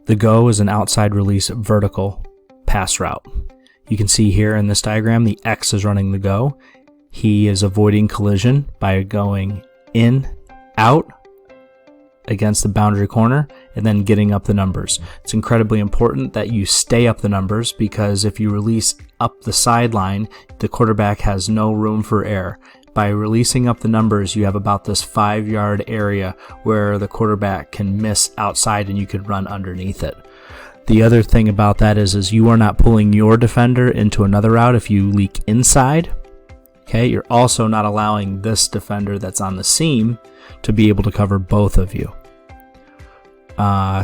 The go is an outside release vertical pass route. You can see here in this diagram, the X is running the go. He is avoiding collision by going in, out, against the boundary corner, and then getting up the numbers. It's incredibly important that you stay up the numbers, because if you release up the sideline, the quarterback has no room for error. By releasing up the numbers, you have about this 5-yard area where the quarterback can miss outside and you could run underneath it. The other thing about that is you are not pulling your defender into another route if you leak inside. Okay, you're also not allowing this defender that's on the seam to be able to cover both of you.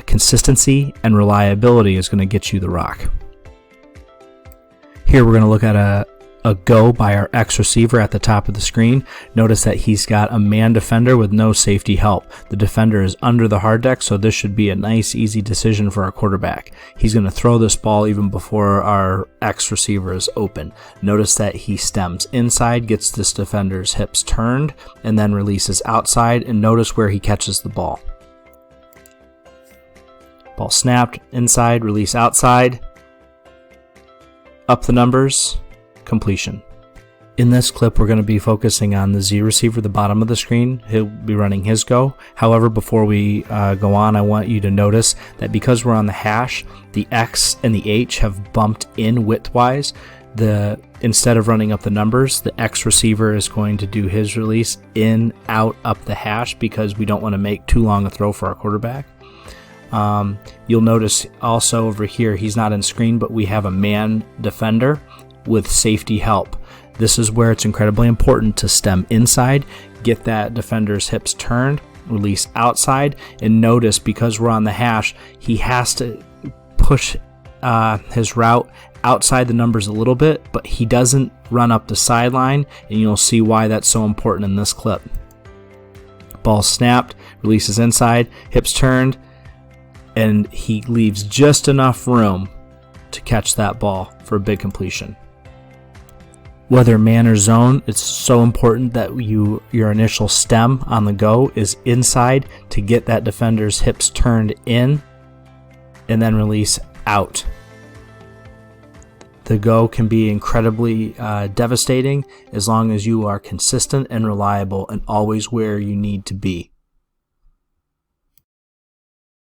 Consistency and reliability is going to get you the rock. Here we're going to look at a go by our X receiver at the top of the screen. Notice that he's got a man defender with no safety help. The defender is under the hard deck, so this should be a nice, easy decision for our quarterback. He's going to throw this ball even before our X receiver is open. Notice that he stems inside, gets this defender's hips turned, and then releases outside, and notice where he catches the ball. Ball snapped, inside, release outside, up the numbers, completion. In this clip, we're going to be focusing on the Z receiver, the bottom of the screen. He'll be running his go. However, before we go on, I want you to notice that because we're on the hash, the X and the H have bumped in widthwise. Instead of running up the numbers, the X receiver is going to do his release in, out, up the hash, because we don't want to make too long a throw for our quarterback. You'll notice also over here, he's not in screen, but we have a man defender with safety help. This is where it's incredibly important to stem inside, get that defender's hips turned, release outside, and notice because we're on the hash, he has to push his route outside the numbers a little bit, but he doesn't run up the sideline, and you'll see why that's so important in this clip. Ball snapped, releases inside, hips turned, and he leaves just enough room to catch that ball for a big completion. Whether man or zone, it's so important that your initial stem on the go is inside to get that defender's hips turned in and then release out. The go can be incredibly devastating as long as you are consistent and reliable and always where you need to be.